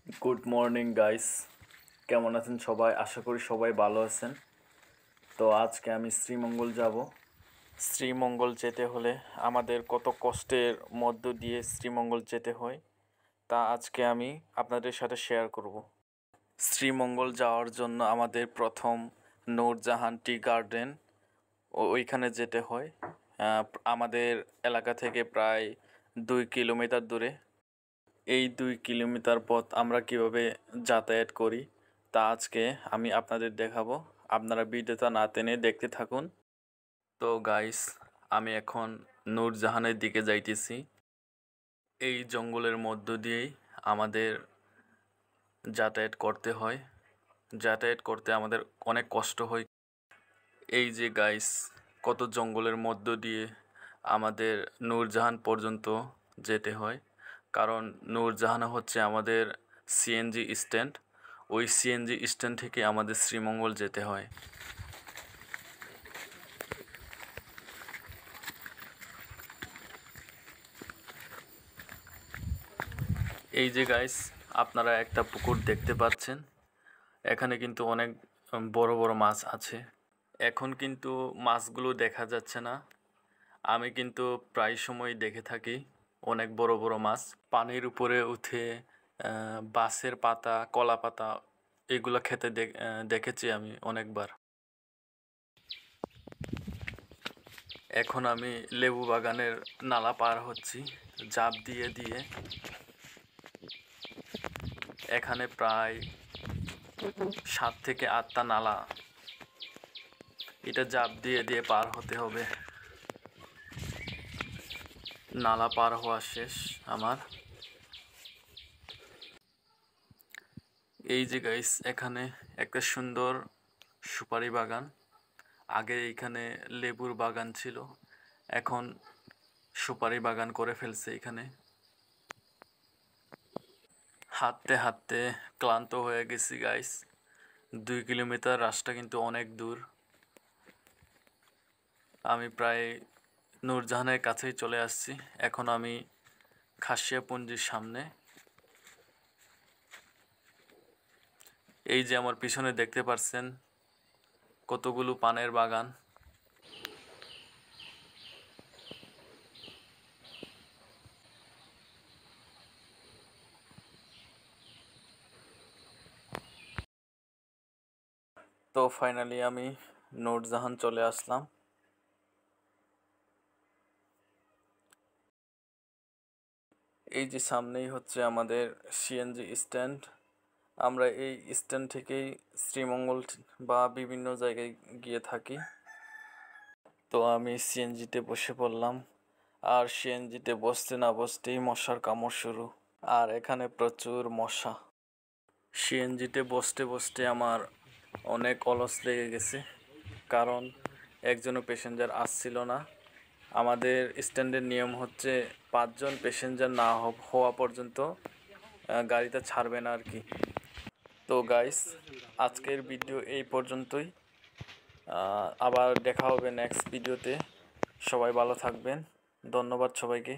Good morning guys, কেমন আছেন সবাই? আশা করি সবাই ভালো আছেন। তো আজকে আমি শ্রীমঙ্গল যাব। শ্রীমঙ্গল যেতে হলে আমাদের কত কষ্টের মধ্য দিয়ে শ্রীমঙ্গল যেতে হয় তা আজকে আমি আপনাদের সাথে শেয়ার করব। শ্রীমঙ্গল যাওয়ার জন্য আমাদের প্রথম নূরজাহান টি গার্ডেন ওইখানে যেতে হয়। আমাদের এলাকা থেকে প্রায় 2 কিলোমিটার দূরে। এই 2 কিলোমিটার পথ আমরা কিভাবে যাতায়াত করি তা আজকে আমি আপনাদের দেখাবো। আপনারা ভিডিওটা না টেনে দেখতে থাকুন। তো গাইস, আমি এখন নূরজাহানের দিকে যাইতেছি। এই জঙ্গলের মধ্য দিয়েই আমাদের যাতায়াত করতে হয়। যাতায়াত করতে আমাদের অনেক কষ্ট হয়। এই যে গাইস, কত জঙ্গলের মধ্য দিয়ে আমাদের নূরজাহান পর্যন্ত যেতে হয়, কারণ নূরজাহান হচ্ছে আমাদের সিএনজি স্ট্যান্ড। ওই সিএনজি স্ট্যান্ড থেকে আমাদের শ্রীমঙ্গল যেতে হয়। এই যে গাইস, আপনারা একটা পুকুর দেখতে পাচ্ছেন। এখানে কিন্তু অনেক বড় বড় মাছ আছে। এখন কিন্তু মাছগুলো দেখা যাচ্ছে না। আমি কিন্তু প্রায় সময় দেখে থাকি অনেক বড় বড় মাছ পানির উপরে উঠে। বাঁশের পাতা, কলা পাতা এগুলো খেতে দেখেছি আমি অনেকবার। এখন আমি লেবু বাগানের নালা পার হচ্ছি জাপ দিয়ে দিয়ে। এখানে প্রায় 7 থেকে 8টা নালা, এটা জাপ দিয়ে দিয়ে পার হতে হবে। নালা পার হওয়া শেষ আমার। এই যে গাইস, এখানে একটা সুন্দর সুপারি বাগান। আগে এখানে লেবুর বাগান ছিল, এখন সুপারি বাগান করে ফেলছে এখানে। হাঁটতে হাঁটতে ক্লান্ত হয়ে গেছি গাইস। 2 কিলোমিটার রাস্তা কিন্তু অনেক দূর। আমি প্রায় নূরজাহানের কাছেই চলে আসছি। এখন আমি খাসিয়াপুঞ্জির সামনে। এই যে আমার পিছনে দেখতে পাচ্ছেন কতগুলো পানের বাগান। তো ফাইনালি আমি নূরজাহান চলে আসলাম। এই যে সামনেই হচ্ছে আমাদের সিএনজি স্ট্যান্ড। আমরা এই স্ট্যান্ড থেকেই শ্রীমঙ্গল বা বিভিন্ন জায়গায় গিয়ে থাকি। তো আমি সিএনজিতে বসে পড়লাম, আর সিএনজিতে বসতে না বসতেই মশার কামড় শুরু। আর এখানে প্রচুর মশা। সিএনজিতে বসতে বসতে আমার অনেক অলস লেগে গেছে, কারণ একজনও প্যাসেঞ্জার আসছিল না। আমাদের স্ট্যান্ডের নিয়ম হচ্ছে 5 জন প্যাসেঞ্জার না হওয়া পর্যন্ত গাড়িটা ছাড়বে না আর কি। তো গাইস, আজকের ভিডিও এই পর্যন্তই। আবার দেখা হবে নেক্সট ভিডিওতে। সবাই ভালো থাকবেন। ধন্যবাদ সবাইকে।